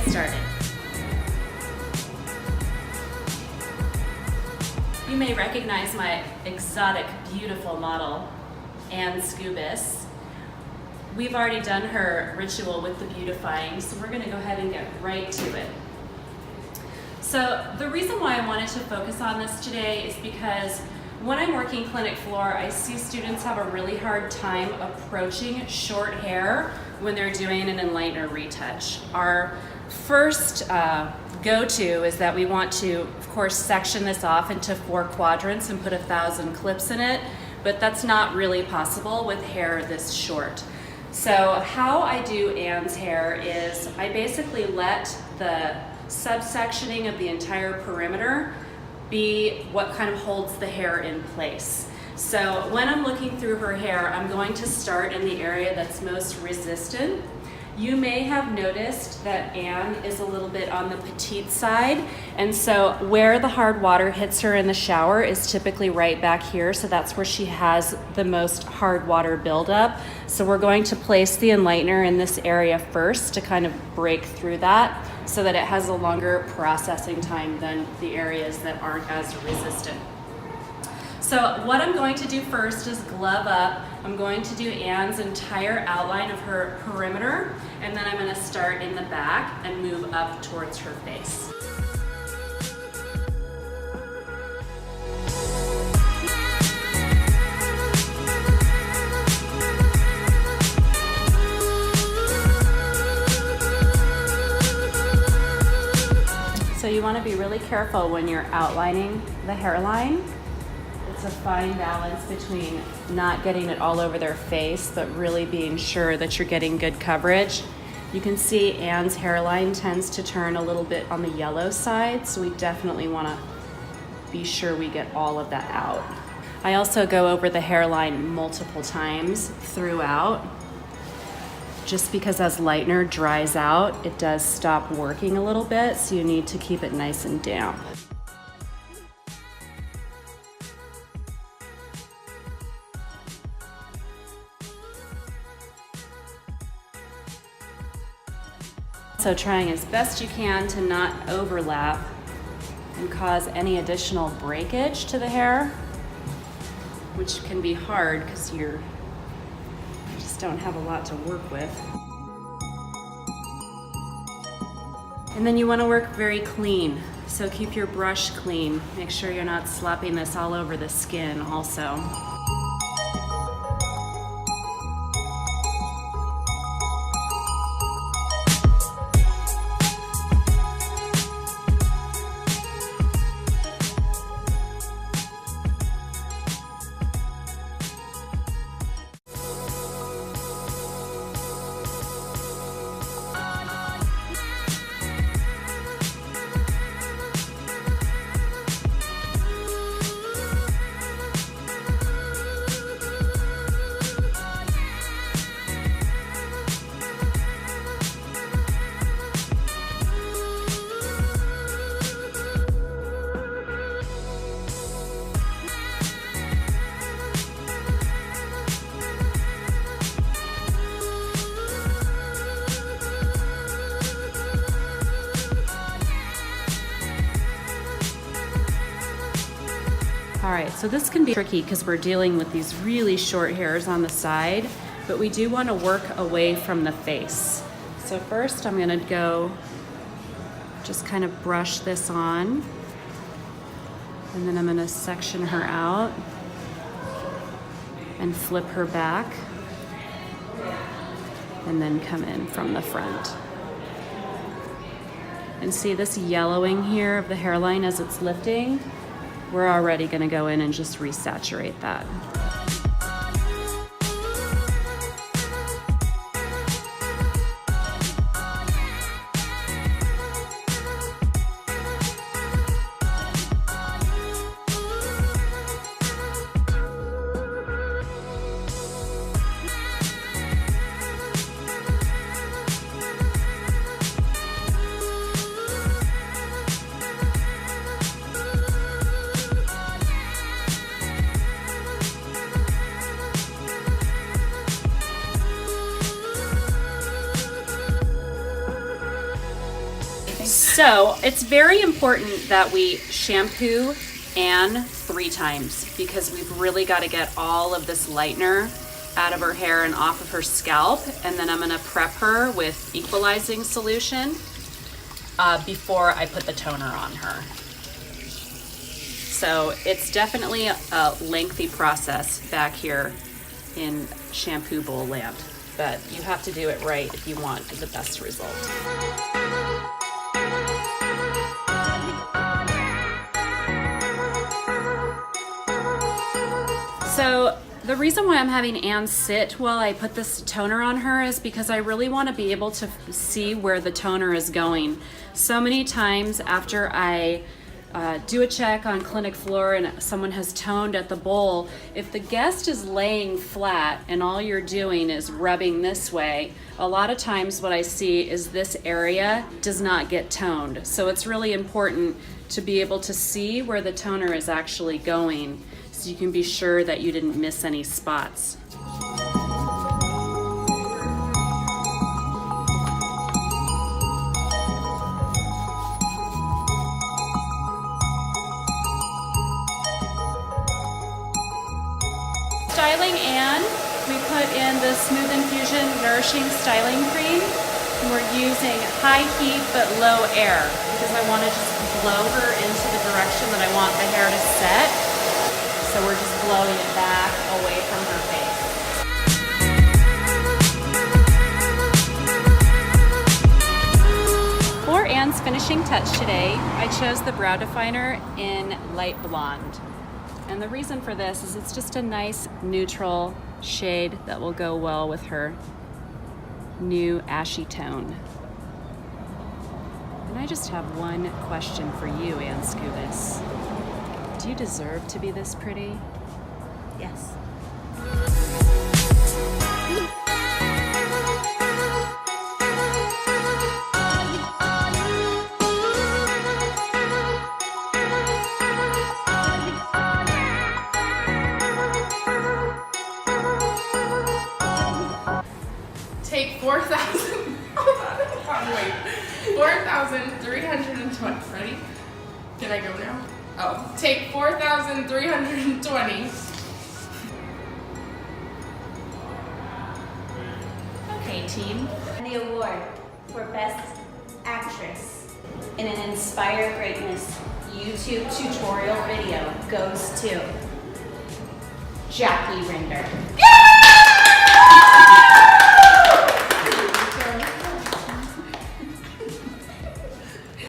started. You may recognize my exotic, beautiful model, Anne Scubis. We've already done her ritual with the beautifying, so we're gonna go ahead and get right to it. So the reason why I wanted to focus on this today is because when I'm working clinic floor, I see students have a really hard time approaching short hair when they're doing an Enlightener retouch. Our first go-to is that we want to, of course, section this off into 4 quadrants and put 1,000 clips in it, but that's not really possible with hair this short. So how I do Anne's hair is I basically let the subsectioning of the entire perimeter be what kind of holds the hair in place. So when I'm looking through her hair, I'm going to start in the area that's most resistant. You may have noticed that Anne is a little bit on the petite side, and so where the hard water hits her in the shower is typically right back here, so that's where she has the most hard water buildup. So we're going to place the Enlightener in this area first to kind of break through that so that it has a longer processing time than the areas that aren't as resistant. So what I'm going to do first is glove up. I'm going to do Anne's entire outline of her perimeter, and then I'm going to start in the back and move up towards her face. So you want to be really careful when you're outlining the hairline. It's a fine balance between not getting it all over their face, but really being sure that you're getting good coverage. You can see Anne's hairline tends to turn a little bit on the yellow side, so we definitely want to be sure we get all of that out. I also go over the hairline multiple times throughout, just because as Lightener dries out, it does stop working a little bit, so you need to keep it nice and damp. So trying as best you can to not overlap and cause any additional breakage to the hair, which can be hard because you just don't have a lot to work with. And then you want to work very clean, so keep your brush clean. Make sure you're not slopping this all over the skin also. All right, so this can be tricky because we're dealing with these really short hairs on the side, but we do want to work away from the face. So first I'm gonna go just kind of brush this on, and then I'm gonna section her out and flip her back, and then come in from the front. And see this yellowing here of the hairline as it's lifting? We're already gonna go in and just resaturate that. So it's very important that we shampoo Anne 3 times because we've really got to get all of this lightener out of her hair and off of her scalp. And then I'm gonna prep her with equalizing solution before I put the toner on her. So it's definitely a lengthy process back here in shampoo bowl land, but you have to do it right if you want the best result. So the reason why I'm having Anne sit while I put this toner on her is because I really want to be able to see where the toner is going. So many times after I do a check on clinic floor and someone has toned at the bowl, if the guest is laying flat and all you're doing is rubbing this way, a lot of times what I see is this area does not get toned. So it's really important to be able to see where the toner is actually going so you can be sure that you didn't miss any spots. Styling Anne, we put in the Smooth Infusion Nourishing Styling Cream. And we're using high heat but low air because I want to just blow her into the direction that I want the hair to set. So we're just blowing it back away from her face. For Anne's finishing touch today, I chose the brow definer in light blonde. And the reason for this is it's just a nice neutral shade that will go well with her new ashy tone. And I just have one question for you, Anne Scubis. Do you deserve to be this pretty? Yes. Take 4,000. Wait. 4,320. Ready? Can I go now? Oh. Take 4,320. Okay, team. And the award for Best Actress in an Inspire Greatness YouTube tutorial video goes to Jacquie Rinder.